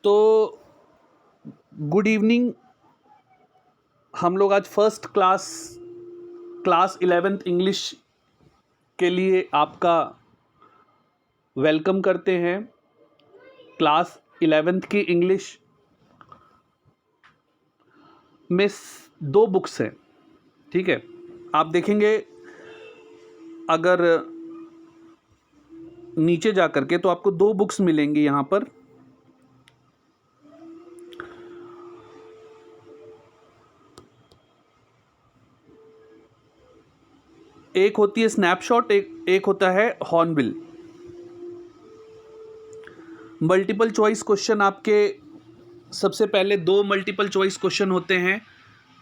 तो good evening. हम लोग आज फर्स्ट क्लास 11th इंग्लिश के लिए आपका वेलकम करते हैं। क्लास 11th की इंग्लिश में दो बुक्स हैं, ठीक है। आप देखेंगे अगर नीचे जा करके तो आपको दो बुक्स मिलेंगी यहाँ पर। एक होती है स्नैपशॉट, एक होता है हॉर्नबिल। मल्टीपल चॉइस क्वेश्चन आपके सबसे पहले दो मल्टीपल चॉइस क्वेश्चन होते हैं।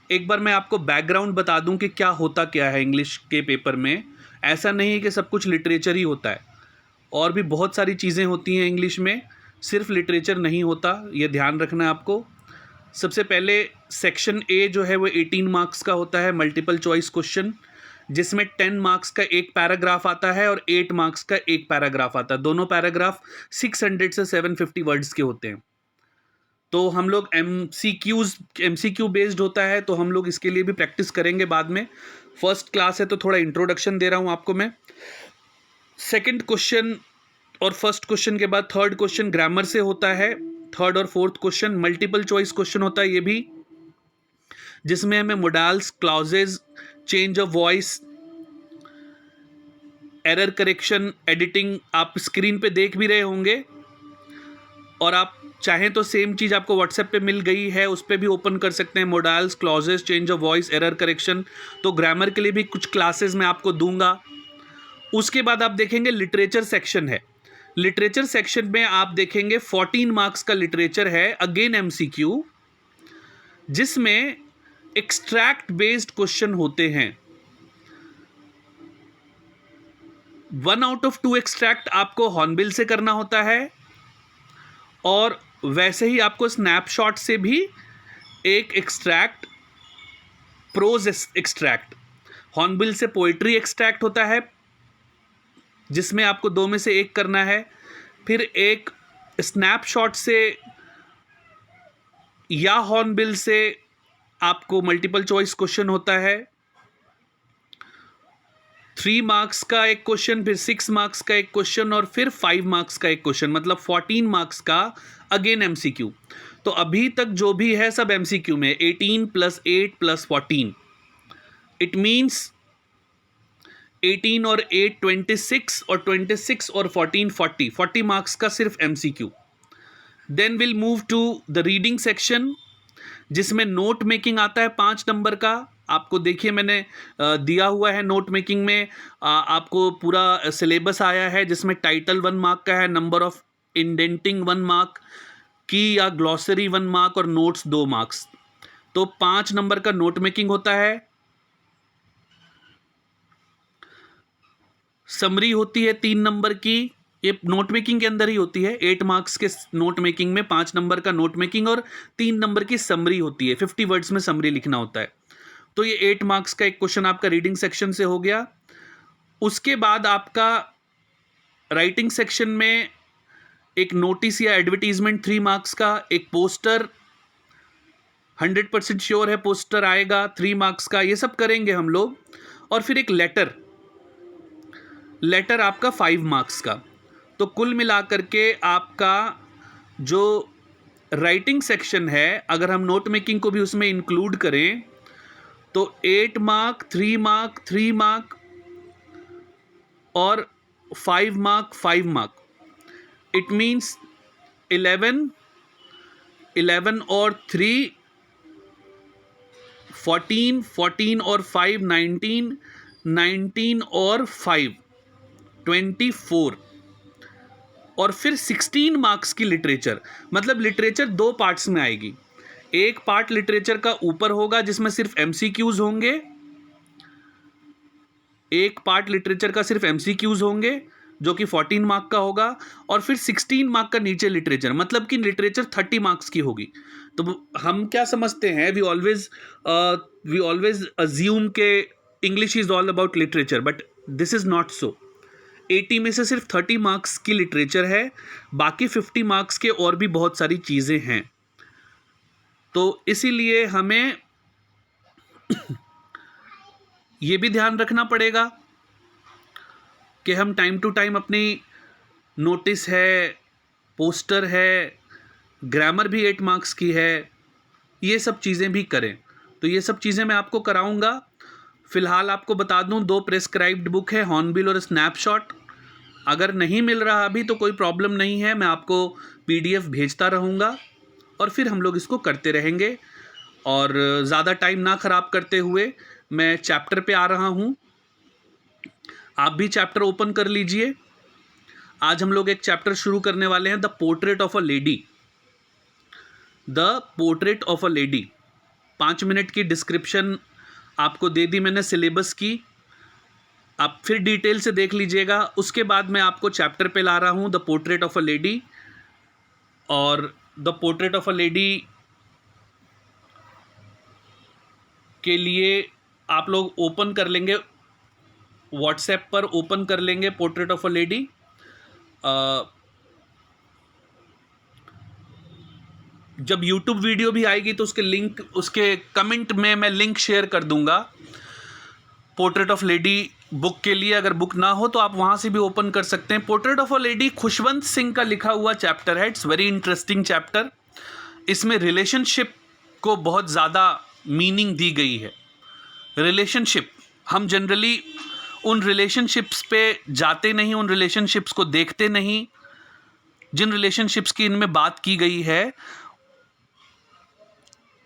एक बार मैं आपको बैकग्राउंड बता दूं कि क्या होता क्या है इंग्लिश के पेपर में। ऐसा नहीं है कि सब कुछ लिटरेचर ही होता है, और भी बहुत सारी चीज़ें होती हैं इंग्लिश में, सिर्फ लिटरेचर नहीं होता, ये ध्यान रखना है आपको। सबसे पहले सेक्शन ए जो है वो 18 मार्क्स का होता है, मल्टीपल चॉइस क्वेश्चन, जिसमें 10 मार्क्स का एक पैराग्राफ आता है और 8 मार्क्स का एक पैराग्राफ आता है। दोनों पैराग्राफ 600 से 750 वर्ड्स के होते हैं। तो हम लोग एमसीक्यू बेस्ड होता है, तो हम लोग इसके लिए भी प्रैक्टिस करेंगे बाद में। फर्स्ट क्लास है तो थोड़ा इंट्रोडक्शन दे रहा हूँ आपको मैं। सेकंड क्वेश्चन और फर्स्ट क्वेश्चन के बाद थर्ड क्वेश्चन ग्रामर से होता है। थर्ड और fourth question multiple choice question होता है ये भी, जिसमें हमें modals, clauses, change of voice, error correction, editing आप स्क्रीन पे देख भी रहे होंगे, और आप चाहें तो सेम चीज़ आपको व्हाट्सएप पे मिल गई है, उस पर भी ओपन कर सकते हैं। Modals, clauses, change of voice, error correction. तो ग्रामर के लिए भी कुछ क्लासेस मैं आपको दूंगा। उसके बाद आप देखेंगे लिटरेचर सेक्शन है। लिटरेचर सेक्शन में आप देखेंगे 14 मार्क्स का लिटरेचर है, अगेन एमसीक्यू, जिसमें एक्सट्रैक्ट बेस्ड क्वेश्चन होते हैं। 1 आउट ऑफ 2 एक्सट्रैक्ट आपको हॉर्नबिल से करना होता है, और वैसे ही आपको स्नैपशॉट से भी एक एक्सट्रैक्ट, प्रोज एक्सट्रैक्ट। हॉर्नबिल से पोइट्री एक्सट्रैक्ट होता है, जिसमें आपको दो में से एक करना है। फिर एक स्नैपशॉट से या हॉर्नबिल से आपको मल्टीपल चॉइस क्वेश्चन होता है। 3 मार्क्स का एक क्वेश्चन, फिर 6 मार्क्स का एक क्वेश्चन, और फिर 5 मार्क्स का एक क्वेश्चन, मतलब 14 मार्क्स का अगेन एमसीक्यू। तो अभी तक जो भी है सब एमसीक्यू में, 18 + 8 + 14, इट मीन्स 18 और 8 26, और 26 और 14 40 मार्क्स का सिर्फ MCQ. Then will move to the reading section, जिसमें नोट मेकिंग आता है 5 नंबर का। आपको देखिए मैंने दिया हुआ है नोट मेकिंग में, आपको पूरा सिलेबस आया है, जिसमें टाइटल 1 मार्क का है, नंबर ऑफ इंडेंटिंग 1 मार्क की या ग्लॉसरी 1 मार्क, और नोट्स 2 मार्क्स। तो 5 नंबर का नोट मेकिंग होता है। समरी होती है 3 नंबर की, ये नोट मेकिंग के अंदर ही होती है। 8 मार्क्स के नोट मेकिंग में 5 नंबर का नोट मेकिंग और 3 नंबर की समरी होती है। 50 वर्ड्स में समरी लिखना होता है। तो ये 8 मार्क्स का एक क्वेश्चन आपका रीडिंग सेक्शन से हो गया। उसके बाद आपका राइटिंग सेक्शन में एक नोटिस या एडवर्टीजमेंट 3 मार्क्स का, एक पोस्टर, 100% श्योर है पोस्टर आएगा, 3 मार्क्स का, ये सब करेंगे हम लोग। और फिर एक लेटर आपका 5 मार्क्स का। तो कुल मिलाकर के आपका जो राइटिंग सेक्शन है, अगर हम नोट मेकिंग को भी उसमें इंक्लूड करें, तो 8 मार्क, 3 मार्क, 3 मार्क और 5 मार्क, 5 मार्क, इट मीन्स 11 और 3 14, 14 और 5 19, 19 और 5 24, और फिर 16 मार्क्स की लिटरेचर। मतलब लिटरेचर 2 पार्ट्स में आएगी। एक पार्ट लिटरेचर का ऊपर होगा, जिसमें सिर्फ एमसीक्यूज होंगे। एक पार्ट लिटरेचर का सिर्फ एमसीक्यूज होंगे, जो कि 14 मार्क का होगा, और फिर 16 मार्क का नीचे लिटरेचर, मतलब कि लिटरेचर 30 मार्क्स की होगी। तो हम क्या समझते हैं, वी ऑलवेज अज्यूम के English is all about literature, but this is not so. 80 में से सिर्फ 30 मार्क्स की लिटरेचर है, बाकी 50 मार्क्स के और भी बहुत सारी चीज़ें हैं। तो इसीलिए हमें ये भी ध्यान रखना पड़ेगा कि हम टाइम टू टाइम अपनी नोटिस है, पोस्टर है, ग्रामर भी 8 मार्क्स की है, ये सब चीज़ें भी करें। तो ये सब चीज़ें मैं आपको कराऊंगा। फ़िलहाल आपको बता दूं 2 प्रेस्क्राइब्ड बुक है, हॉर्नबिल और स्नैपशॉट। अगर नहीं मिल रहा अभी तो कोई प्रॉब्लम नहीं है, मैं आपको PDF भेजता रहूँगा और फिर हम लोग इसको करते रहेंगे। और ज़्यादा टाइम ना ख़राब करते हुए मैं चैप्टर पे आ रहा हूँ। आप भी चैप्टर ओपन कर लीजिए। आज हम लोग एक चैप्टर शुरू करने वाले हैं, the portrait of a lady. The portrait of a lady. 5 minute की डिस्क्रिप्शन आपको दे दी मैंने सिलेबस की, आप फिर डिटेल से देख लीजिएगा। उसके बाद मैं आपको चैप्टर पे ला रहा हूँ, the portrait of a lady. और the portrait of a lady के लिए आप लोग ओपन कर लेंगे, व्हाट्सएप पर ओपन कर लेंगे पोर्ट्रेट ऑफ अ लेडी। जब यूट्यूब वीडियो भी आएगी तो उसके लिंक, उसके कमेंट में मैं लिंक शेयर कर दूंगा पोर्ट्रेट ऑफ लेडी बुक के लिए। अगर बुक ना हो तो आप वहाँ से भी ओपन कर सकते हैं। Portrait of a lady Khushwant Singh का लिखा हुआ चैप्टर है। It's very interesting chapter. इसमें रिलेशनशिप को बहुत ज़्यादा मीनिंग दी गई है। रिलेशनशिप, हम जनरली उन रिलेशनशिप्स पे जाते नहीं, उन रिलेशनशिप्स को देखते नहीं। जिन रिलेशनशिप्स की इनमें बात की गई है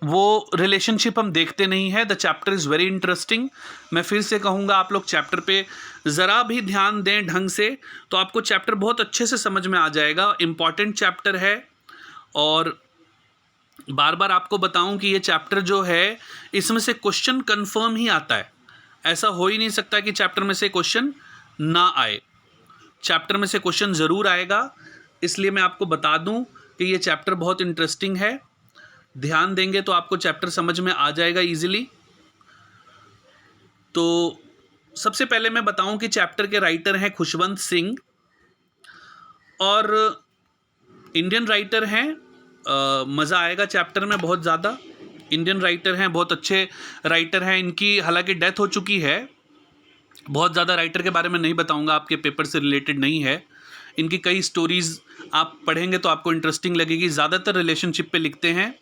वो रिलेशनशिप हम देखते नहीं है। The chapter is very interesting. मैं फिर से कहूँगा आप लोग चैप्टर पे ज़रा भी ध्यान दें ढंग से तो आपको चैप्टर बहुत अच्छे से समझ में आ जाएगा। इम्पॉर्टेंट चैप्टर है और बार बार आपको बताऊं कि ये चैप्टर जो है इसमें से क्वेश्चन कंफर्म ही आता है। ऐसा हो ही नहीं सकता कि चैप्टर में से क्वेश्चन ना आए। चैप्टर में से क्वेश्चन ज़रूर आएगा। इसलिए मैं आपको बता दूं कि ये चैप्टर बहुत इंटरेस्टिंग है। ध्यान देंगे तो आपको चैप्टर समझ में आ जाएगा इजीली। तो सबसे पहले मैं बताऊं कि चैप्टर के राइटर हैं खुशवंत सिंह और इंडियन राइटर हैं। मज़ा आएगा चैप्टर में बहुत ज़्यादा। इंडियन राइटर हैं, बहुत अच्छे राइटर हैं। इनकी हालांकि डेथ हो चुकी है। बहुत ज़्यादा राइटर के बारे में नहीं बताऊंगा, आपके पेपर से रिलेटेड नहीं है। इनकी कई स्टोरीज़ आप पढ़ेंगे तो आपको इंटरेस्टिंग लगेगी। ज़्यादातर रिलेशनशिप पे लिखते हैं।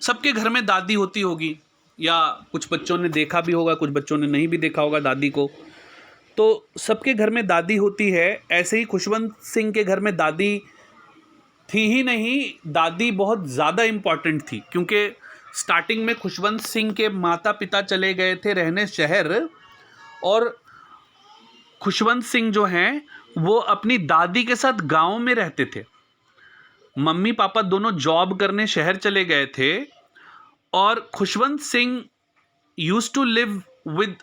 सबके घर में दादी होती होगी या कुछ बच्चों ने देखा भी होगा, कुछ बच्चों ने नहीं भी देखा होगा दादी को। तो सबके घर में दादी होती है। ऐसे ही खुशवंत सिंह के घर में दादी थी ही नहीं, दादी बहुत ज़्यादा इम्पॉर्टेंट थी क्योंकि स्टार्टिंग में खुशवंत सिंह के माता पिता चले गए थे रहने शहर और खुशवंत सिंह जो हैं वो अपनी दादी के साथ गांव में रहते थे। मम्मी पापा दोनों जॉब करने शहर चले गए थे और Khushwant Singh used to live with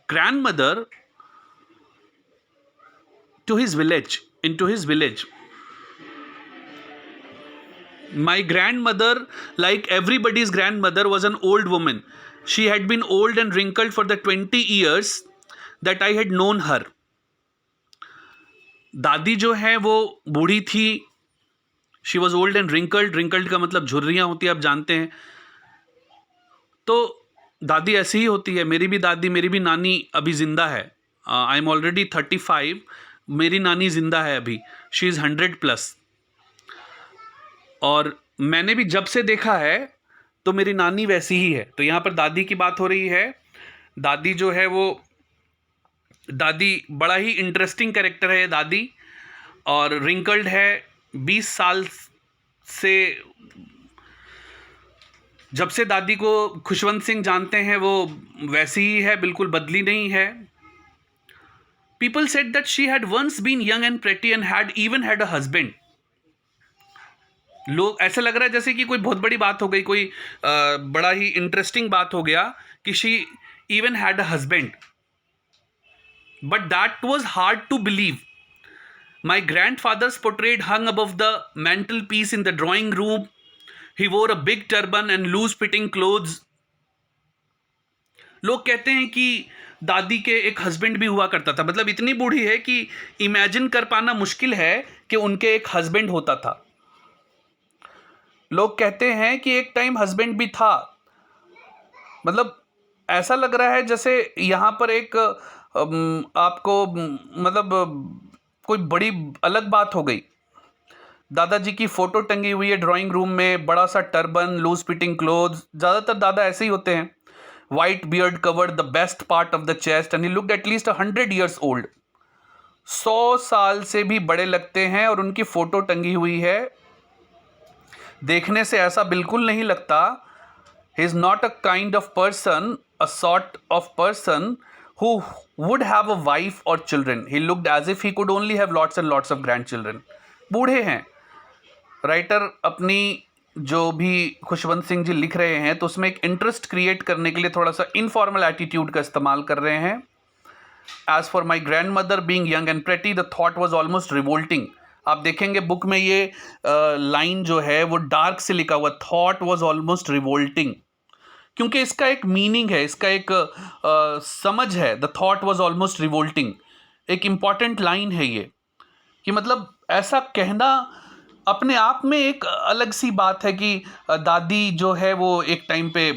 grandmother to his village, into his village. My grandmother, like everybody's grandmother, was an old woman. She had been old and wrinkled for the 20 years that I had known her. दादी जो है वो बूढ़ी थी। She was old and wrinkled. Wrinkled का मतलब झुर्रियाँ होती है, आप जानते हैं। तो दादी ऐसी ही होती है। मेरी भी दादी, मेरी भी नानी अभी ज़िंदा है। I am already 35। मेरी नानी ज़िंदा है अभी। She is 100+। और मैंने भी जब से देखा है तो मेरी नानी वैसी ही है। तो यहाँ पर दादी की बात हो रही है। दादी जो है वो, दादी बड़ा ही इंटरेस्टिंग कैरेक्टर है ये दादी। और रिंकल्ड है। 20 साल से, जब से दादी को खुशवंत सिंह जानते हैं वो वैसी ही है, बिल्कुल बदली नहीं है। People said that she had once been young and pretty and had even had a husband. लोग, ऐसा लग रहा है जैसे कि कोई बहुत बड़ी बात हो गई, कोई बड़ा ही इंटरेस्टिंग बात हो गया कि she even had a husband. But that was hard to believe. My grandfather's portrait hung above the mantelpiece in the drawing room. He wore a big turban and loose-fitting clothes. लोग कहते हैं कि दादी के एक हस्बैंड भी हुआ करता था, मतलब इतनी बूढ़ी है कि इमेजिन कर पाना मुश्किल है कि उनके एक हस्बैंड होता था। लोग कहते हैं कि एक टाइम हस्बैंड भी था। मतलब ऐसा लग रहा है जैसे यहाँ पर एक आपको मतलब कोई बड़ी अलग बात हो गई। दादाजी की फोटो टंगी हुई है ड्राइंग रूम में, बड़ा सा टर्बन, लूज फिटिंग क्लोथ्स, ज़्यादातर दादा ऐसे ही होते हैं। White beard covered the best part of the chest and he looked at least 100 years old. 100 साल से भी बड़े लगते हैं और उनकी फोटो टंगी हुई है। देखने से ऐसा बिल्कुल नहीं लगता। He is not a kind of person, a sort of person who would have a wife or children. He looked as if he could only have lots and lots of grandchildren. बूढ़े हैं। Writer अपनी जो भी खुशवंत सिंह जी लिख रहे हैं तो उसमें एक इंटरेस्ट क्रिएट करने के लिए थोड़ा सा इनफॉर्मल एटीट्यूड का इस्तेमाल कर रहे हैं। As for my grandmother being young and pretty the thought was almost revolting. आप देखेंगे बुक में ये लाइन जो है वो डार्क से लिखा हुआ, थॉट वॉज ऑलमोस्ट रिवोल्टिंग, क्योंकि इसका एक मीनिंग है, इसका एक समझ है। The thought was almost revolting एक इंपॉर्टेंट लाइन है ये, कि मतलब ऐसा कहना अपने आप में एक अलग सी बात है कि दादी जो है वो एक टाइम पे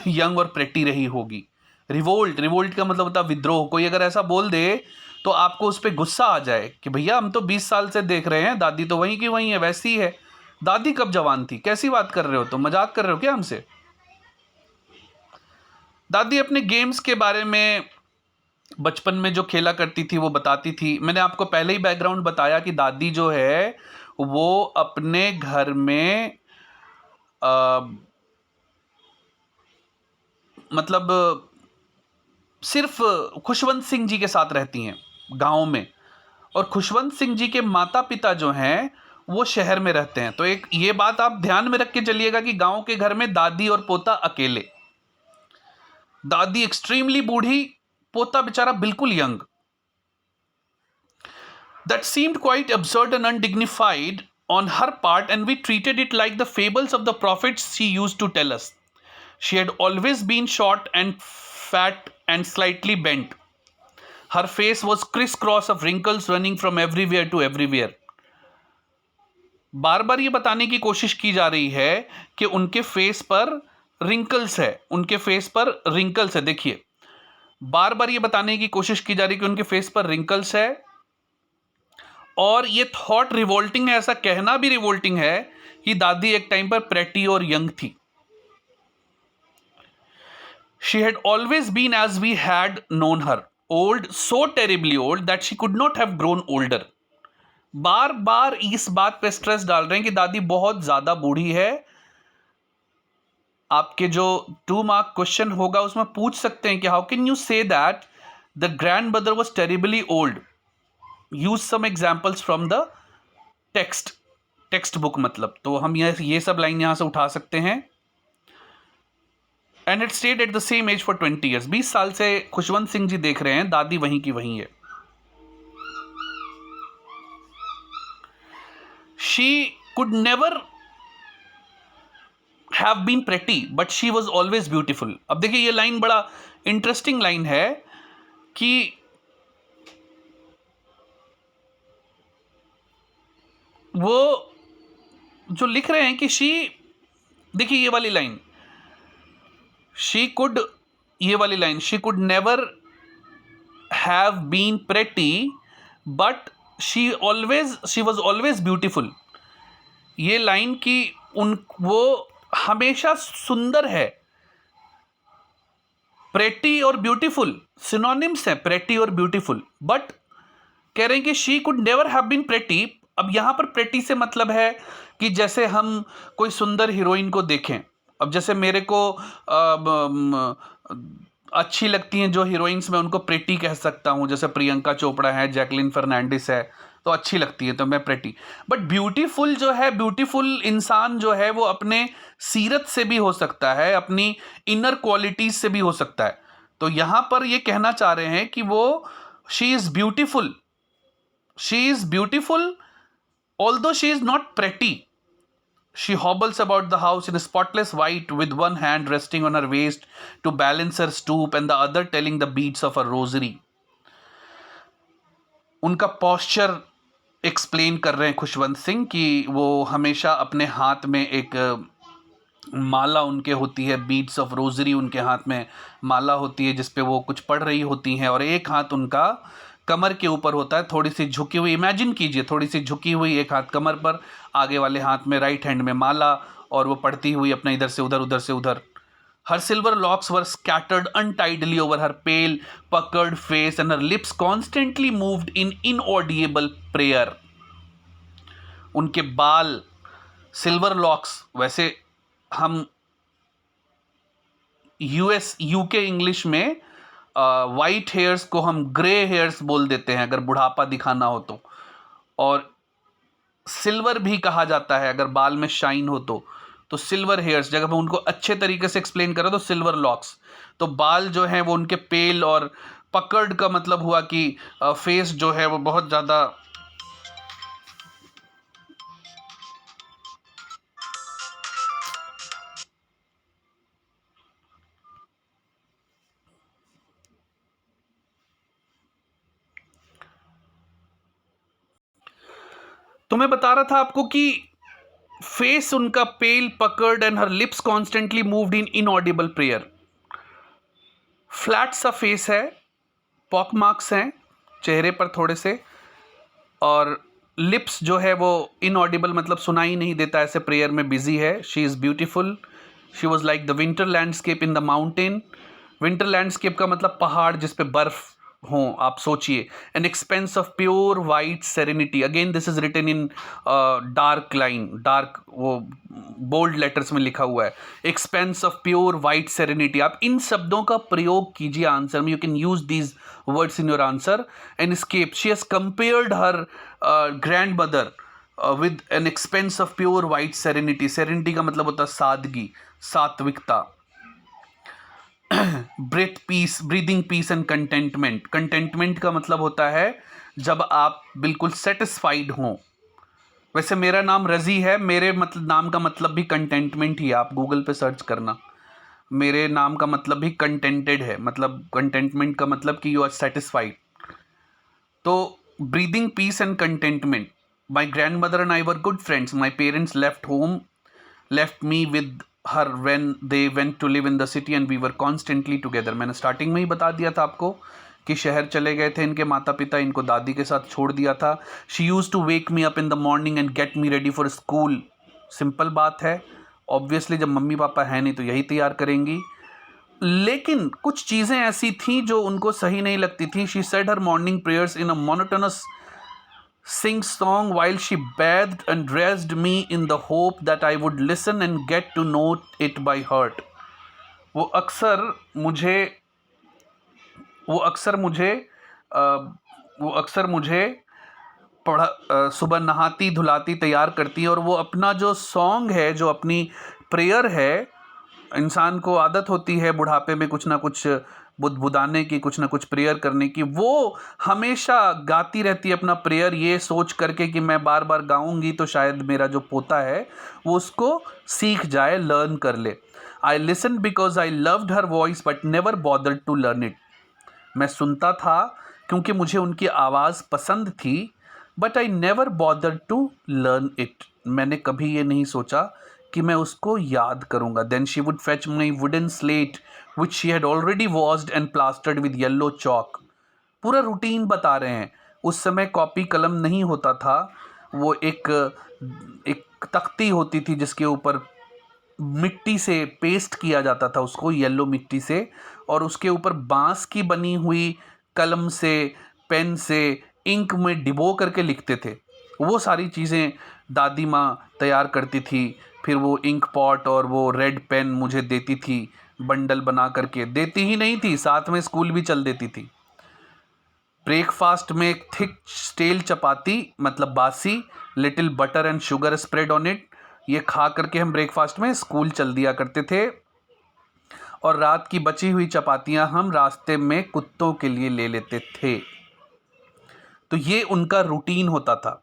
यंग और प्रेटी रही होगी। रिवोल्ट का मतलब होता है विद्रोह। कोई अगर ऐसा बोल दे तो आपको उस पर गुस्सा आ जाए कि भैया हम तो 20 साल से देख रहे हैं, दादी तो वहीं की वहीं है, वैसी है। दादी कब जवान थी, कैसी बात कर रहे हो, तो मजाक कर रहे हो क्या हमसे। दादी अपने गेम्स के बारे में बचपन में जो खेला करती थी वो बताती थी। मैंने आपको पहले ही बैकग्राउंड बताया कि दादी जो है वो अपने घर में मतलब सिर्फ खुशवंत सिंह जी के साथ रहती हैं गांव में, और खुशवंत सिंह जी के माता पिता जो हैं वो शहर में रहते हैं। तो एक ये बात आप ध्यान में रख के चलिएगा कि गांव के घर में दादी और पोता अकेले। दादी एक्सट्रीमली बूढ़ी, पोता बेचारा बिल्कुल young. That seemed quite absurd and undignified on her part, and we treated it like the fables of the prophets she used to tell us. She had always been short and fat and slightly bent. Her face was crisscross of wrinkles running from everywhere to everywhere. बार बार ये बताने की कोशिश की जा रही है कि उनके फेस पर रिंकल्स है, उनके फेस पर रिंकल्स है। देखिए, बार बार ये बताने की कोशिश की जा रही है कि उनके फेस पर रिंकल्स है, और ये थॉट रिवोल्टिंग है। ऐसा कहना भी रिवोल्टिंग है कि दादी एक टाइम पर प्रेटी और यंग थी। She had always been as we had known her, old, so terribly old that she could not have grown older. बार बार इस बात पे स्ट्रेस डाल रहे हैं कि दादी बहुत ज्यादा बूढ़ी है। आपके जो 2 मार्क क्वेश्चन होगा उसमें पूछ सकते हैं कि how can you say that the grandmother was terribly old. Use some examples from the textbook. मतलब तो हम ये सब लाइन यहां से उठा सकते हैं। And it stayed at the same age for 20 years। 20 साल से खुशवंत सिंह जी देख रहे हैं, दादी वहीं की वहीं है। She could never have been pretty but she was always beautiful. अब देखिए ये लाइन बड़ा इंटरेस्टिंग लाइन है कि वो जो लिख रहे हैं कि शी, देखिए ये वाली लाइन, शी कुड, ये वाली line, she could never have been pretty but she was always beautiful. ये लाइन की वो हमेशा सुंदर है। प्रेटी और ब्यूटीफुल सिनोनिम्स हैं, प्रेटी और ब्यूटीफुल। बट कह रहे हैं कि she could never have been pretty. अब यहां पर प्रेटी से मतलब है कि जैसे हम कोई सुंदर हीरोइन को देखें। अब जैसे मेरे को अच्छी लगती हैं जो हीरोइंस, मैं उनको प्रेटी कह सकता हूं। जैसे प्रियंका चोपड़ा है, जैकलिन फर्नांडिस है, तो अच्छी लगती है तो मैं प्रेटी। बट ब्यूटीफुल जो है, ब्यूटीफुल इंसान जो है वो अपने सीरत से भी हो सकता है, अपनी इनर क्वालिटीज से भी हो सकता है। तो यहां पर ये कहना चाह रहे हैं कि वो she is beautiful although she is not pretty. She hobbles about the house in spotless white with one hand resting on her waist to balance her stoop and the other telling the beads of her rosary. उनका posture explain कर रहे हैं खुशवंत सिंह कि वो हमेशा अपने हाथ में एक माला उनके होती है, बीड्स ऑफ रोजरी उनके हाथ में माला होती है जिस पे वो कुछ पढ़ रही होती हैं और एक हाथ उनका कमर के ऊपर होता है, थोड़ी सी झुकी हुई, इमेजिन कीजिए थोड़ी सी झुकी हुई, एक हाथ कमर पर, आगे वाले हाथ में राइट हैंड में माला और वो पढ़ती हुई अपना इधर से उधर उधर से उधर. Her silver locks were scattered untidily over her pale, puckered face and her lips constantly moved in inaudible prayer. उनके बाल सिल्वर लॉक्स, वैसे हम यूके इंग्लिश में वाइट हेयर्स को हम ग्रे हेयर्स बोल देते हैं अगर बुढ़ापा दिखाना हो तो, और सिल्वर भी कहा जाता है अगर बाल में शाइन हो तो सिल्वर हेयर्स जगह मैं उनको अच्छे तरीके से एक्सप्लेन करा तो सिल्वर लॉक्स. तो बाल जो हैं वो उनके पेल, और पकड़ का मतलब हुआ कि फेस जो है वो बहुत ज़्यादा तो मैं बता रहा था आपको कि फेस उनका pale, puckered and her lips constantly moved in inaudible prayer. Flat सा फेस है, पॉक मार्क्स हैं चेहरे पर थोड़े से, और लिप्स जो है वो इनऑडिबल मतलब सुनाई नहीं देता, ऐसे प्रेयर में बिजी है. She is beautiful. She was like the winter landscape in the mountain. Winter landscape का मतलब पहाड़ जिस पे बर्फ हो, आप सोचिए. An expanse of pure white serenity, again this is written in dark line, dark वो बोल्ड लेटर्स में लिखा हुआ है, expanse of pure white serenity. आप इन शब्दों का प्रयोग कीजिए आंसर में. You can use these words in your answer. N escape, she has compared her grandmother with an expanse of pure white serenity. serenity का मतलब होता है सादगी, सात्विकता. Breath peace, breathing peace and contentment. Contentment का मतलब होता है जब आप बिल्कुल सेटिस्फाइड हों. वैसे मेरा नाम रज़ी है, मेरे मतलब नाम का मतलब भी कंटेंटमेंट ही है. आप गूगल पे सर्च करना, मेरे नाम का मतलब भी कंटेंटेड है, मतलब कंटेंटमेंट का मतलब कि यू आर सेटिस्फाइड. तो breathing peace and contentment. My grandmother and I were good friends. My parents left me with her when they went to live in the city and we were constantly together. मैंने starting में ही बता दिया था आपको कि शहर चले गए थे इनके माता पिता, इनको दादी के साथ छोड़ दिया था. She used to wake me up in the morning and get me ready for school. Simple बात है, ऑब्वियसली जब मम्मी पापा हैं नहीं तो यही तैयार करेंगी. लेकिन कुछ चीज़ें ऐसी थीं जो उनको सही नहीं लगती थी. She said her morning prayers in a monotonous sing song while she bathed and dressed me in the hope that I would listen and get to know it by heart. वो अक्सर मुझे वो अक्सर मुझे अ, वो अक्सर मुझे सुबह नहाती धुलाती तैयार करती है, और वो अपना जो सॉन्ग है, जो अपनी प्रेयर है, इंसान को आदत होती है बुढ़ापे में कुछ ना कुछ बुदबुदाने की, कुछ ना कुछ प्रेयर करने की. वो हमेशा गाती रहती है अपना प्रेयर, ये सोच करके कि मैं बार बार गाऊंगी तो शायद मेरा जो पोता है वो उसको सीख जाए, लर्न कर ले. I listen because I loved her voice but never bothered to learn it. मैं सुनता था क्योंकि मुझे उनकी आवाज़ पसंद थी, but I never bothered to learn it. मैंने कभी ये नहीं सोचा कि मैं उसको याद करूँगा. Then she would fetch my wooden slate which she had already washed and plastered with yellow chalk. पूरा रूटीन बता रहे हैं. उस समय कॉपी कलम नहीं होता था, वो एक तख्ती होती थी जिसके ऊपर मिट्टी से पेस्ट किया जाता था उसको, येलो मिट्टी से, और उसके ऊपर बांस की बनी हुई कलम से, पेन से, इंक में डिबो करके लिखते थे. वो सारी चीज़ें दादी माँ तैयार करती थी. फिर वो इंक पॉट और वो रेड पेन मुझे देती थी, बंडल बना करके. देती ही नहीं थी, साथ में स्कूल भी चल देती थी. ब्रेकफास्ट में एक थिक स्टेल चपाती मतलब बासी, little butter and sugar spread on it. ये खा करके हम ब्रेकफास्ट में स्कूल चल दिया करते थे, और रात की बची हुई चपातियां हम रास्ते में कुत्तों के लिए ले लेते थे. तो ये उनका रूटीन होता था.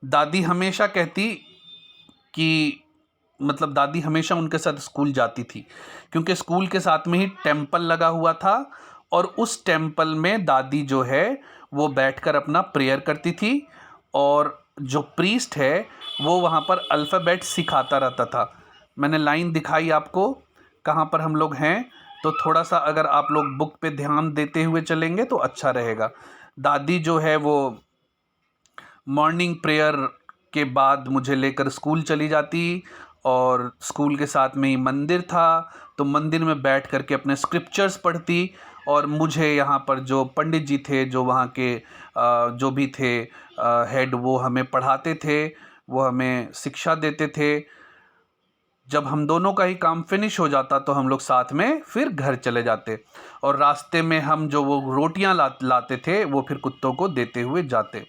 दादी हमेशा कहती कि मतलब दादी हमेशा उनके साथ स्कूल जाती थी, क्योंकि स्कूल के साथ में ही टेम्पल लगा हुआ था और उस टेम्पल में दादी जो है वो बैठकर अपना प्रेयर करती थी और जो प्रीस्ट है वो वहाँ पर अल्फ़ाबेट सिखाता रहता था। मैंने लाइन दिखाई आपको कहाँ पर हम लोग हैं, तो थोड़ा सा अगर आप लोग बुक पे ध्यान देते हुए चलेंगे तो अच्छा रहेगा। दादी जो है वो मॉर्निंग प्रेयर के बाद मुझे लेकर स्कूल चली जाती और स्कूल के साथ में ही मंदिर था, तो मंदिर में बैठ कर के अपने स्क्रिप्चर्स पढ़ती और मुझे यहाँ पर जो पंडित जी थे, जो वहाँ के जो भी थे हेड, वो हमें पढ़ाते थे, वो हमें शिक्षा देते थे। जब हम दोनों का ही काम फिनिश हो जाता तो हम लोग साथ में फिर घर चले जाते और रास्ते में हम जो वो रोटियां लाते थे वो फिर कुत्तों को देते हुए जाते।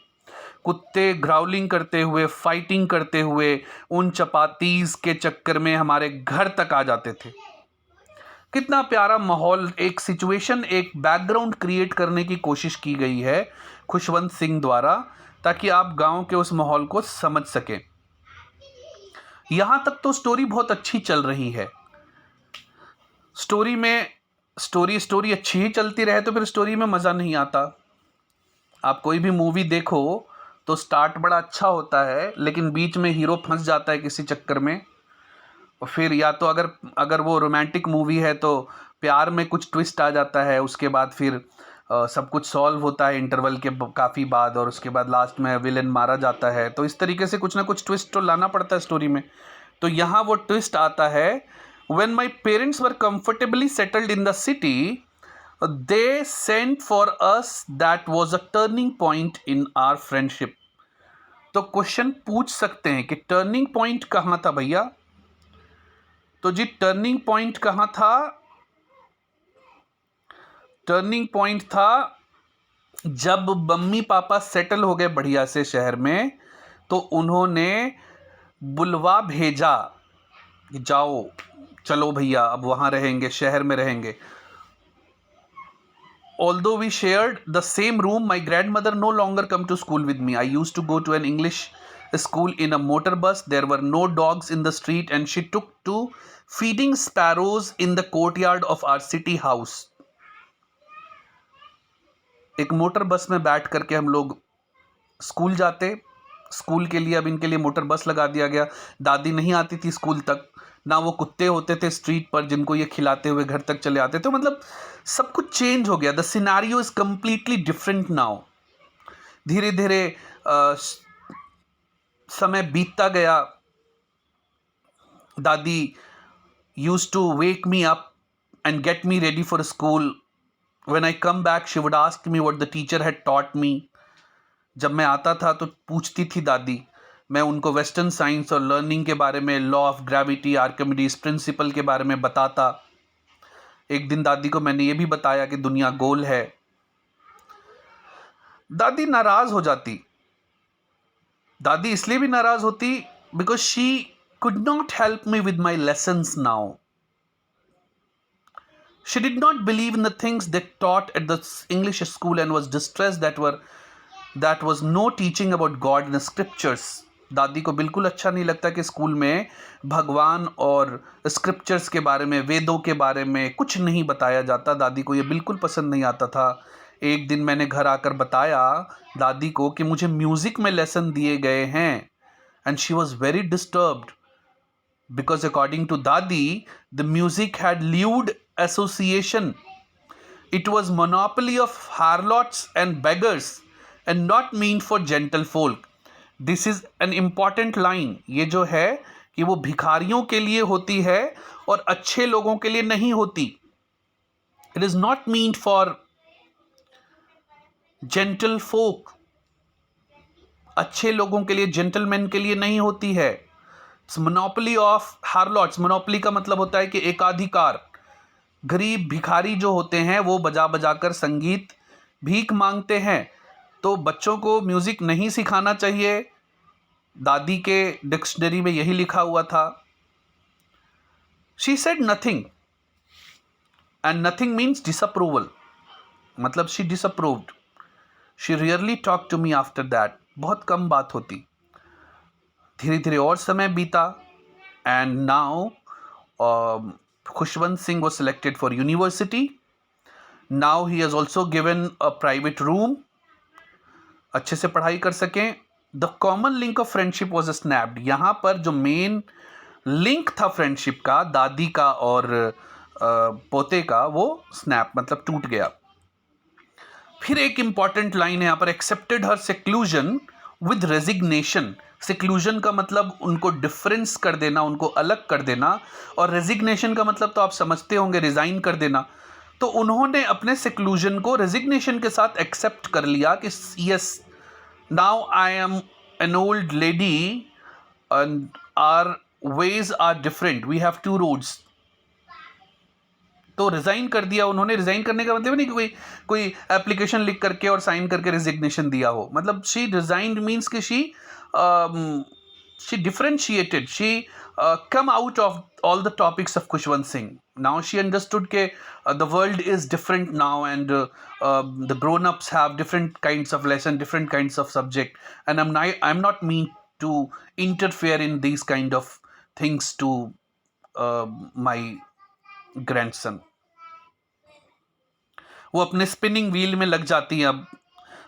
कुत्ते ग्राउलिंग करते हुए, फाइटिंग करते हुए उन चपातीज के चक्कर में हमारे घर तक आ जाते थे। कितना प्यारा माहौल, एक सिचुएशन, एक बैकग्राउंड क्रिएट करने की कोशिश की गई है खुशवंत सिंह द्वारा, ताकि आप गांव के उस माहौल को समझ सकें। यहां तक तो स्टोरी बहुत अच्छी चल रही है। स्टोरी अच्छी ही चलती रहे तो फिर स्टोरी में मज़ा नहीं आता। आप कोई भी मूवी देखो तो स्टार्ट बड़ा अच्छा होता है, लेकिन बीच में हीरो फंस जाता है किसी चक्कर में, और फिर या तो अगर अगर वो रोमांटिक मूवी है तो प्यार में कुछ ट्विस्ट आ जाता है, उसके बाद फिर सब कुछ सॉल्व होता है इंटरवल के काफ़ी बाद, और उसके बाद लास्ट में विलेन मारा जाता है। तो इस तरीके से कुछ ना कुछ ट्विस्ट तो लाना पड़ता है स्टोरी में। तो यहाँ वो ट्विस्ट आता है, when my parents were comfortably settled in the city they sent for us, that was a turning point in our friendship. तो क्वेश्चन पूछ सकते हैं कि टर्निंग पॉइंट कहाँ था भैया? तो जी टर्निंग पॉइंट कहाँ था? टर्निंग पॉइंट था जब मम्मी पापा सेटल हो गए बढ़िया से शहर में, तो उन्होंने बुलवा भेजा, जाओ चलो भैया अब वहाँ रहेंगे, शहर में रहेंगे। Although we shared the same room, my grandmother no longer come to school with me. I used to go to an English school in a motor bus. There were no dogs in the street, and she took to feeding sparrows in the courtyard of our city house. एक motor बस में बैठ करके हम लोग school जाते। School के लिए अब इनके लिए मोटर बस लगा दिया गया। दादी नहीं आती थी स्कूल तक, ना वो कुत्ते होते थे स्ट्रीट पर जिनको ये खिलाते हुए घर तक चले आते। तो मतलब सब कुछ चेंज हो गया। The scenario is completely different now. धीरे धीरे समय बीतता गया। दादी used to wake me up and get me ready for school. When I come back, she would ask me what the teacher had taught me. जब मैं आता था तो पूछती थी दादी, मैं उनको वेस्टर्न साइंस और लर्निंग के बारे में, law of gravity, Archimedes principal के बारे में बताता। एक दिन दादी को मैंने ये भी बताया कि दुनिया गोल है। दादी नाराज हो जाती। दादी इसलिए भी नाराज होती because she could not help me with my lessons now. She did not believe in the things they taught at the English school and was distressed that was no teaching about God in the scriptures. दादी को बिल्कुल अच्छा नहीं लगता कि school में भगवान और स्क्रिप्चर्स के बारे में, वेदों के बारे में कुछ नहीं बताया जाता। दादी को ये बिल्कुल पसंद नहीं आता था। एक दिन मैंने घर आकर बताया दादी को कि मुझे म्यूज़िक में लेसन दिए गए हैं, and she was very disturbed because according to Dadi, the music had lewd association. It was monopoly of harlots and beggars and not meant for gentle folk. This is an important line. ये जो है कि वो भिखारियों के लिए होती है और अच्छे लोगों के लिए नहीं होती. It is not meant for gentle folk. अच्छे लोगों के लिए, जेंटलमैन के लिए नहीं होती है. Monopoly of हार्लॉट्स. मोनोपोली का मतलब होता है कि एकाधिकार. गरीब भिखारी जो होते हैं वो बजा बजा कर संगीत भीख मांगते हैं. तो बच्चों को म्यूज़िक नहीं सिखाना चाहिए. दादी के डिक्शनरी में यही लिखा हुआ था. She said nothing, and nothing means disapproval. मतलब she disapproved. She rarely talk to me after that. बहुत कम बात होती. धीरे धीरे और समय बीता and now Khushwant Singh was selected for university. Now he has also given a private room, अच्छे से पढ़ाई कर सकें. The common link of friendship was snapped. यहाँ पर जो मेन लिंक था फ्रेंडशिप का, दादी का और पोते का, वो स्नैप मतलब टूट गया. फिर एक इंपॉर्टेंट लाइन है यहाँ पर, accepted her seclusion with resignation. Seclusion का मतलब उनको डिफरेंस कर देना, उनको अलग कर देना, और रेजिग्नेशन का मतलब तो आप समझते होंगे, रिजाइन कर देना. तो उन्होंने अपने सेक्लूजन को रेजिग्नेशन के साथ एक्सेप्ट कर लिया कि yes, now I am an old lady and our ways are different, we have two roads. तो रिजाइन कर दिया उन्होंने. रिजाइन करने का मतलब नहीं कि कोई एप्लीकेशन लिख करके और साइन करके रेजिग्नेशन दिया हो. मतलब शी रिजाइंड मीन्स कि she differentiated, she come out of all the topics of Khushwant Singh. Now she understood that the world is different now, and the grown-ups have different kinds of lesson, different kinds of subject, and I'm not mean to interfere in these kind of things to my grandson. वो अपने spinning wheel में लग जाती हैं. अब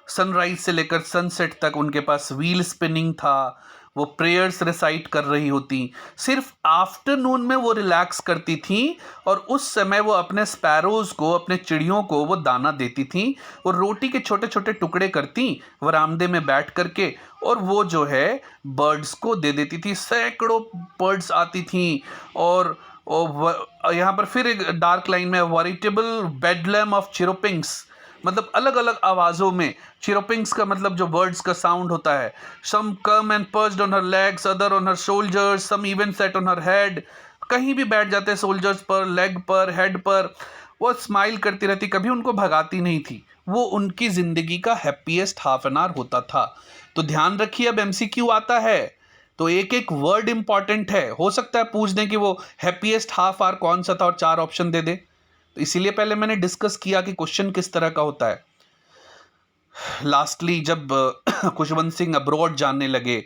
sunrise से लेकर sunset तक उनके पास व्हील स्पिनिंग था. वो प्रेयर्स रिसाइट कर रही होती. सिर्फ आफ्टरनून में वो रिलैक्स करती थी, और उस समय वो अपने स्पैरोज को, अपने चिड़ियों को वो दाना देती थी. वो रोटी के छोटे छोटे टुकड़े करती वरामदे में बैठ करके, और वो जो है बर्ड्स को दे देती थी. सैकड़ों बर्ड्स आती थी. और यहाँ पर फिर एक डार्क लाइन में, वॉरिटेबल बेडलम ऑफ चिरोपिंग्स, मतलब अलग अलग आवाज़ों में. चिरोपिंग्स का मतलब जो बर्ड्स का साउंड होता है. Some come and perched on her legs, other on her shoulders, some even set on her head. कहीं भी बैठ जाते, सोल्जर्स पर, लेग पर, हेड पर. वो स्माइल करती रहती, कभी उनको भगाती नहीं थी. वो उनकी ज़िंदगी का हैप्पीएस्ट हाफ एन आवर होता था. तो ध्यान रखिए, अब MCQ आता है तो एक एक वर्ड इंपॉर्टेंट है. हो सकता है पूछ दें कि वो हैप्पीएस्ट हाफ आवर कौन सा था और 4 ऑप्शन दे दे. तो इसीलिए पहले मैंने डिस्कस किया कि क्वेश्चन किस तरह का होता है. लास्टली जब खुशवंत सिंह अब्रॉड जानने लगे,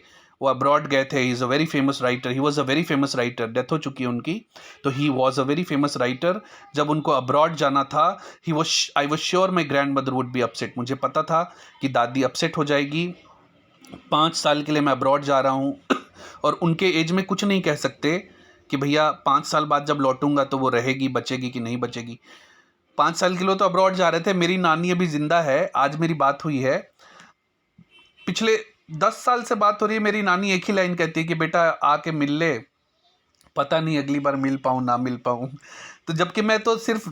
वो अब्रॉड गए थे. He is a very famous writer, he was a very famous writer. Death हो चुकी है उनकी, तो he was a very famous writer. जब उनको अब्रॉड जाना था, I was sure my grand mother would be upset. मुझे पता था कि दादी अपसेट हो जाएगी. 5 साल के लिए मैं अब्रॉड जा रहा हूँ और उनके एज में कुछ नहीं कह सकते कि भैया 5 साल बाद जब लौटूंगा तो वो रहेगी, बचेगी कि नहीं बचेगी. 5 साल के लिए तो अब्रॉड जा रहे थे. मेरी नानी अभी जिंदा है, आज मेरी बात हुई है. पिछले 10 साल से बात हो रही है. मेरी नानी एक ही लाइन कहती है कि बेटा आके मिल ले, पता नहीं अगली बार मिल पाऊँ ना मिल पाऊँ. तो जबकि मैं तो सिर्फ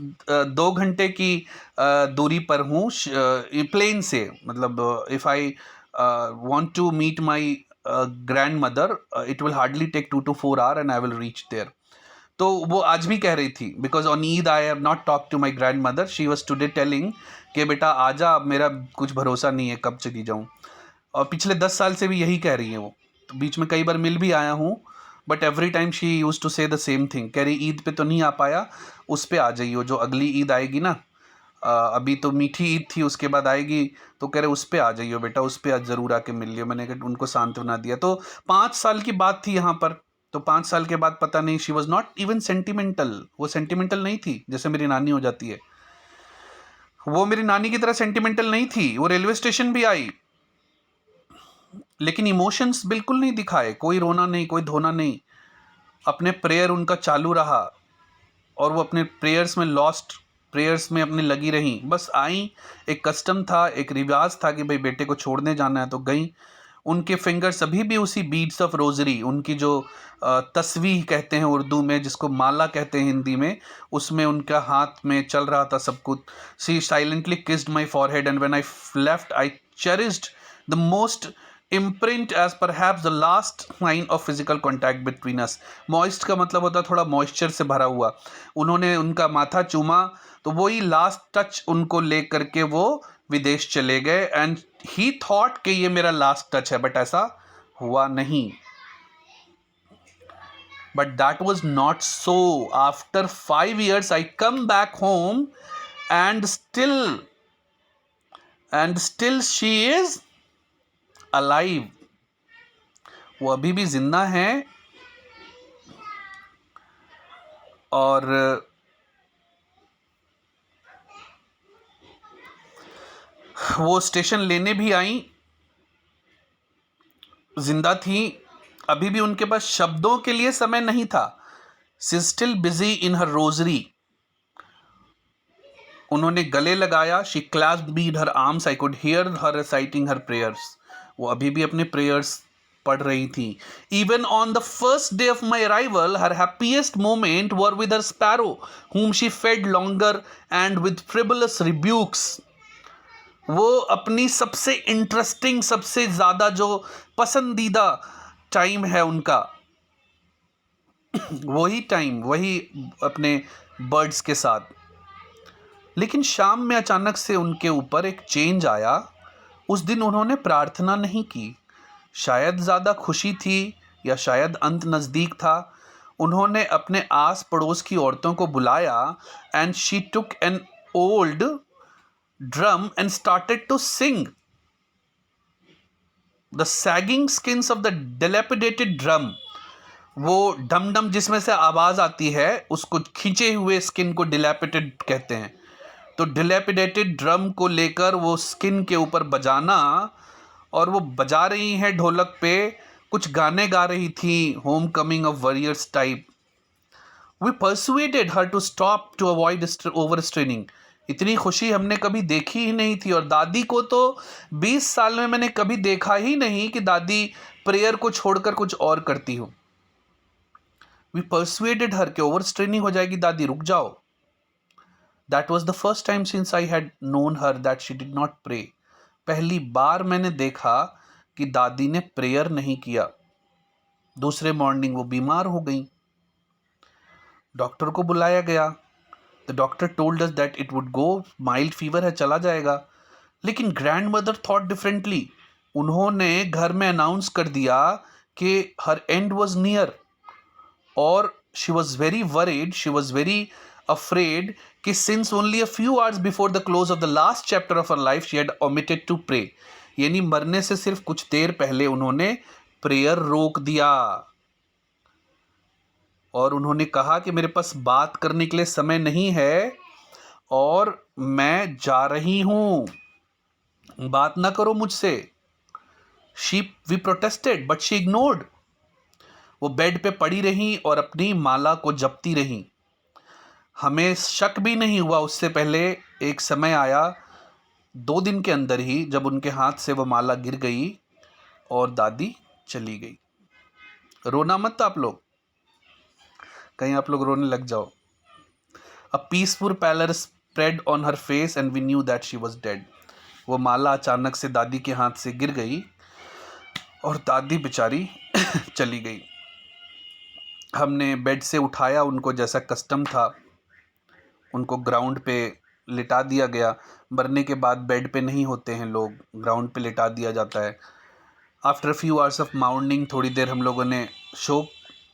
2 घंटे की दूरी पर हूँ प्लेन से. मतलब if I want to meet my grandmother, it will hardly take 2 to 4 hours and I will reach there. तो वो आज भी कह रही थी, because on Eid I have not talk to my grandmother. She was today telling कि बेटा आजा, अब मेरा कुछ भरोसा नहीं है कब चली जाऊँ. और पिछले 10 साल से भी यही कह रही है वो. तो बीच में कई बार मिल भी आया हूँ, but every time she used to say the same thing. कह रही ईद पे तो नहीं आ पाया, उस पर आ जाइए, जो अगली ईद आएगी ना. अभी तो मीठी ईद थी, उसके बाद आएगी, तो कह रहे उस पर आ जाइए बेटा, उस पर आज ज़रूर आके मिल लियो. मैंने उनको सांत्वना दिया. तो 5 साल की बात थी यहाँ पर. तो 5 साल के बाद पता नहीं, she was not even sentimental. वो सेंटिमेंटल नहीं थी जैसे मेरी नानी हो जाती है. वो मेरी नानी की तरह सेंटिमेंटल नहीं थी. वो रेलवे स्टेशन भी आई, लेकिन इमोशंस बिल्कुल नहीं दिखाए. कोई रोना नहीं, कोई धोना नहीं. अपने प्रेयर उनका चालू रहा, और वो अपने प्रेयर्स में प्रेयर्स में अपने लगी रहीं. बस आई, एक कस्टम था, एक रिवाज था कि भाई बेटे को छोड़ने जाना है, तो गई. उनके फिंगर्स अभी भी उसी बीड्स ऑफ रोजरी, उनकी जो तस्वीह कहते हैं उर्दू में, जिसको माला कहते हैं हिंदी में, उसमें उनका हाथ में चल रहा था सब कुछ. She silently kissed my forehead and when I left I cherished the most imprint as perhaps the last sign of physical contact between us. Moist का मतलब होता है थोड़ा मॉइस्चर से भरा हुआ. उन्होंने उनका माथा चूमा, तो वही लास्ट टच उनको ले करके वो विदेश चले गए. एंड ही थॉट कि ये मेरा लास्ट टच है, बट ऐसा हुआ नहीं. But that was not so. After 5 years I come back home and still she is alive. वो अभी भी जिंदा हैं और वो स्टेशन लेने भी आई, जिंदा थी। अभी भी उनके पास शब्दों के लिए समय नहीं था। She still busy in her rosary. उन्होंने गले लगाया। She clasped me in her arms. I could hear her reciting her prayers. वो अभी भी अपने प्रेयर्स पढ़ रही थी। Even on the first day of my arrival her happiest moment were with her sparrow whom she fed longer and with frivolous rebukes। वो अपनी सबसे इंटरेस्टिंग, सबसे ज़्यादा जो पसंदीदा टाइम है उनका, वही टाइम, वही अपने बर्ड्स के साथ। लेकिन शाम में अचानक से उनके ऊपर एक चेंज आया। उस दिन उन्होंने प्रार्थना नहीं की। शायद ज़्यादा खुशी थी या शायद अंत नज़दीक था। उन्होंने अपने आस पड़ोस की औरतों को बुलाया and she took an old drum and started to sing. The sagging skins of the dilapidated drum. वो डम डम जिसमें से आवाज़ आती है, उसको खींचे हुए स्किन को डिलेपिडेटेड कहते हैं। तो डिलेपिडेटेड ड्रम को लेकर वो स्किन के ऊपर बजाना, और वो बजा रही हैं ढोलक पे, कुछ गाने गा रही थी, homecoming of warriors type. We persuaded her to stop to avoid overstraining. इतनी खुशी हमने कभी देखी ही नहीं थी। और दादी को तो 20 साल में मैंने कभी देखा ही नहीं कि दादी प्रेयर को छोड़कर कुछ और करती हो। वी परसुएडेड हर के ओवर स्ट्रेनिंग हो जाएगी दादी, रुक जाओ। That was the first time since I had known her that she did not pray. पहली बार मैंने देखा कि दादी ने प्रेयर नहीं किया। दूसरे मॉर्निंग वो बीमार हो गई। डॉक्टर को बुलाया गया। The doctor told us that it would go, mild fever है, चला जाएगा। लेकिन ग्रैंड मदर थॉट डिफरेंटली। उन्होंने घर में अनाउंस कर दिया कि हर एंड वॉज नियर, और she was very worried, she was very afraid कि since only a few hours before the close of the last chapter of her life she had omitted to pray. यानी मरने से सिर्फ कुछ देर पहले उन्होंने prayer रोक दिया। और उन्होंने कहा कि मेरे पास बात करने के लिए समय नहीं है और मैं जा रही हूँ, बात ना करो मुझसे। We protested but she ignored. वो बेड पे पड़ी रहीं और अपनी माला को जपती रहीं। हमें शक भी नहीं हुआ। उससे पहले एक समय आया 2 दिन के अंदर ही, जब उनके हाथ से वो माला गिर गई और दादी चली गई। रोना मत आप लोग, कहीं आप लोग रोने लग जाओ। A peaceful pallor spread on her face and we knew that she was dead. वो माला अचानक से दादी के हाथ से गिर गई और दादी बेचारी चली गई। हमने बेड से उठाया उनको, जैसा कस्टम था। उनको ग्राउंड पे लिटा दिया गया। मरने के बाद बेड पे नहीं होते हैं लोग, ग्राउंड पे लिटा दिया जाता है। After few hours of mounting, थोड़ी देर हम लोगों ने शोक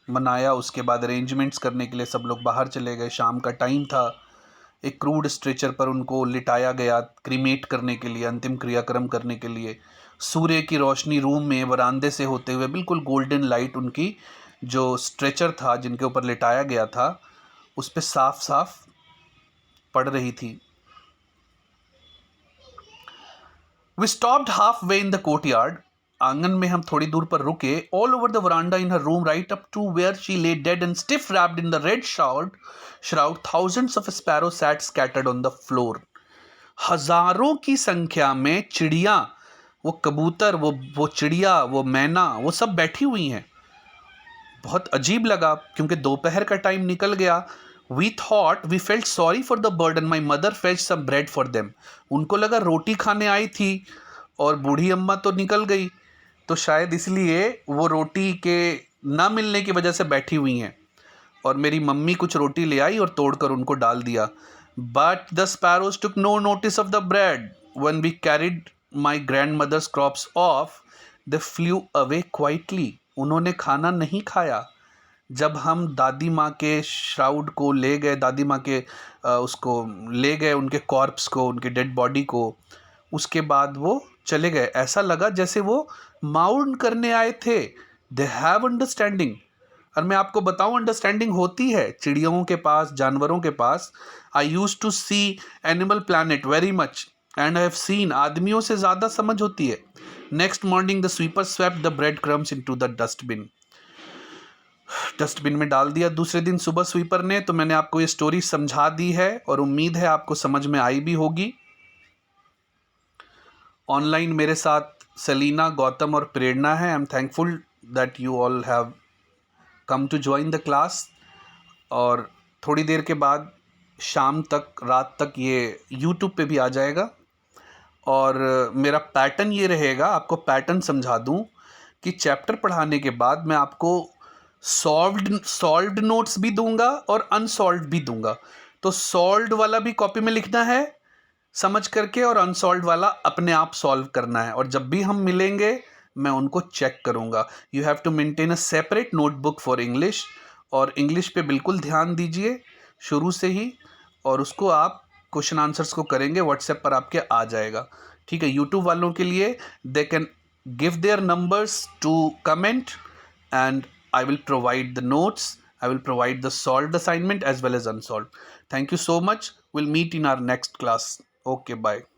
मनाया। उसके बाद अरेंजमेंट्स करने के लिए सब लोग बाहर चले गए। शाम का टाइम था। एक क्रूड स्ट्रेचर पर उनको लिटाया गया क्रीमेट करने के लिए, अंतिम क्रियाक्रम करने के लिए। सूर्य की रोशनी रूम में वरांदे से होते हुए बिल्कुल गोल्डन लाइट उनकी जो स्ट्रेचर था जिनके ऊपर लिटाया गया था उस पर साफ साफ पड़ रही थी। We stopped halfway in the courtyard. आंगन में हम थोड़ी दूर पर रुके। All over the verandah in her room right up to where she lay dead and stiff wrapped in the red shroud thousands of sparrows sat scattered on the floor। हजारों की संख्या में चिड़िया, वो कबूतर, वो चिड़िया, वो मैना, वो सब बैठी हुई हैं। बहुत अजीब लगा क्योंकि दोपहर का टाइम निकल गया। We thought we felt sorry for the bird and my mother fetched some bread for them। उनको लगा रोटी खाने आई थी और बूढ़ी अम्मा तो निकल गई, तो शायद इसलिए वो रोटी के ना मिलने की वजह से बैठी हुई हैं। और मेरी मम्मी कुछ रोटी ले आई और तोड़कर उनको डाल दिया। But the sparrows took no notice of the bread। When we carried my grandmother's crops off, they flew away quietly। उन्होंने खाना नहीं खाया। जब हम दादी माँ के श्राउड को ले गए, दादी माँ के उसको ले गए, उनके कॉर्प्स को, उनके डेड बॉडी को, उसके बाद वो चले गए। ऐसा लगा जैसे वो माउंट करने आए थे, दे हैव अंडरस्टैंडिंग। और मैं आपको बताऊं, अंडरस्टैंडिंग होती है चिड़ियों के पास, जानवरों के पास। I use to see Animal Planet very much and I have seen, आदमियों से ज़्यादा समझ होती है। Next morning the sweeper swept the bread crumbs into the dustbin. Dustbin में डाल दिया दूसरे दिन सुबह स्वीपर ने। तो मैंने आपको ये स्टोरी समझा दी है और उम्मीद है आपको समझ में आई भी होगी। ऑनलाइन मेरे साथ सेलिना, गौतम और प्रेरणा है। I am thankful that you all have come to join the class. और थोड़ी देर के बाद शाम तक, रात तक ये यूट्यूब पे भी आ जाएगा। और मेरा पैटर्न ये रहेगा, आपको पैटर्न समझा दूं कि चैप्टर पढ़ाने के बाद मैं आपको सॉल्व्ड नोट्स भी दूंगा और अनसॉल्व्ड भी दूंगा। तो सॉल्व्ड वाला भी कॉपी में लिखना है समझ करके, और अनसॉल्व्ड वाला अपने आप सॉल्व करना है। और जब भी हम मिलेंगे मैं उनको चेक करूंगा। You have to maintain a separate notebook for English. और इंग्लिश पे बिल्कुल ध्यान दीजिए शुरू से ही, और उसको आप क्वेश्चन आंसर्स को करेंगे, व्हाट्सएप पर आपके आ जाएगा। ठीक है। यूट्यूब वालों के लिए they can give their numbers to comment and I will provide the notes. I will provide the solved assignment as well as unsolved. Thank you so much. We'll meet in our next class. Okay, bye.